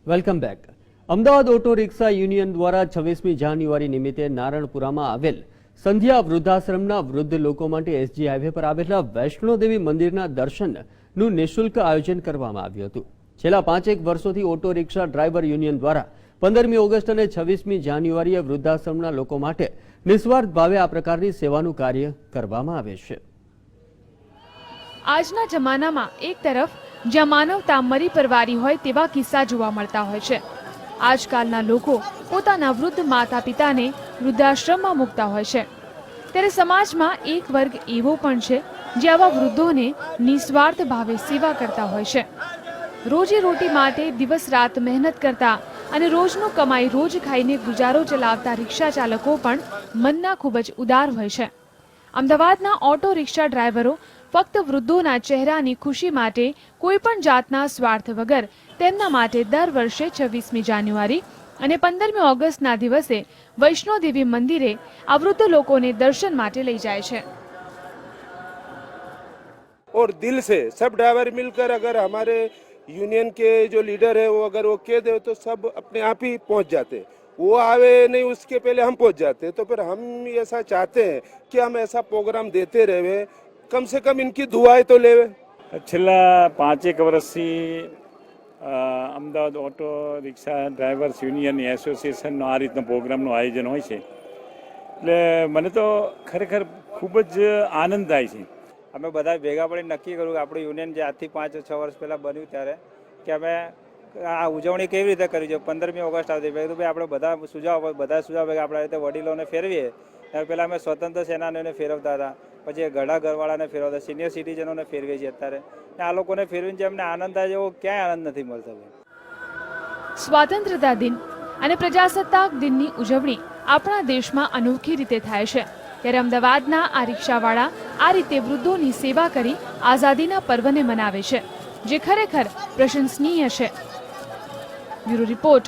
Welcome back. Ahmedabad auto રિક્ષા union દ્વારા 26મી જાન્યુઆરી નિમિત્તે નારણપુરામાં આવેલ સંધ્યા વૃદ્ધાશ્રમના વૃદ્ધ લોકો માટે એસજી હાઈવે પર આવેલા વૈષ્ણોદેવી મંદિરના દર્શનનું નિઃશુલ્ક આયોજન કરવામાં આવ્યું હતું. છેલ્લા 5 વર્ષોથી ઓટો રિક્ષા ડ્રાઈવર યુનિયન દ્વારા 15મી ઓગસ્ટ અને 26મી જાન્યુઆરીએ વૃદ્ધાશ્રમના લોકો માટે નિસ્વાર્થ ભાવે આ પ્રકારની સેવાનું કાર્ય કરવામાં આવે છે. આજના જમાનામાં એક તરફ જ્યાં માનવતા મરી પરવારી હોય તેવા કિસ્સા જોવા મળતા હોય છે. આજકાલના લોકો પોતાના વૃદ્ધ માતા પિતાને વૃદ્ધાશ્રમમાં મૂકતા હોય છે, ત્યારે સમાજમાં એક વર્ગ એવો પણ છે જે આવા વૃદ્ધોને નિસ્વાર્થ ભાવે સેવા કરતા હોય છે. રોજીરોટી માટે દિવસ રાત મહેનત કરતા અને રોજનું કમાઈ રોજ ખાઈને ગુજારો ચલાવતા રિક્ષા ચાલકો પણ મનના ખૂબ જ ઉદાર હોય છે. અમદાવાદના ઓટો રિક્ષા ડ્રાઈવરો ફક્ત વૃદ્ધોના ચહેરાની ખુશી માટે કોઈ પણ જાતના સ્વાર્થ વગર તેમના માટે દર વર્ષે 26મી જાન્યુઆરી અને 15મી ઓગસ્ટના દિવસે વૈષ્ણોદેવી મંદિરે આ વૃદ્ધ લોકોને દર્શન માટે લઈ જાય છે. और दिल से सब ड्राइवर मिलकर अगर हमारे यूनियन के जो लीडर है वो अगर वो कह दे तो सब अपने आप ही पहुंच जाते. वो आवे नहीं उसके पहले हम पहुंच जाते. तो फिर हम ऐसा चाहते हैं कि हम ऐसा प्रोग्राम देते रहे, कम से कम इनकी दुआएं तो लेवे. છેલ્લા 5 વર્ષથી Ahmedabad auto rickshaw drivers union એસોસિએશનનો આ રીતનો પ્રોગ્રામનું આયોજન હોય છે, એટલે મને તો ખરેખર ખૂબ જ આનંદ થાય છે. અમે બધા ભેગા પડીને નક્કી કર્યું કે આપણું યુનિયન જે આજથી 5-6 વર્ષ પહેલાં બન્યું ત્યારે કે અમે આ ઉજવણી કેવી રીતે કરવી જોઈએ. 15મી ઓગસ્ટ આવતી ભાઈ તો ભાઈ આપણે બધા સુઝાવ કે આપણે રીતે વડીલોને ફેરવીએ. ત્યારે પહેલાં અમે સ્વતંત્ર સેનાનીઓને ફેરવતા હતા, પછી ઘણા ઘરવાળાને ફેરવતા, સિનિયર સિટીઝનોને ફેરવીએ છીએ અત્યારે. આ લોકોને ફેરવીને જે અમને આનંદ થાય છે એવો ક્યાંય આનંદ નથી મળતો. સ્વાતંત્ર્યતા દિન અને પ્રજાસત્તાક દિનની ઉજવણી આપણા દેશમાં અનોખી રીતે થાય છે, ત્યારે અમદાવાદના આ રિક્ષાવાળા આ રીતે વૃદ્ધોની સેવા કરી આઝાદીના પર્વને મનાવે છે, જે ખરેખર પ્રશંસનીય છે. Bureau report,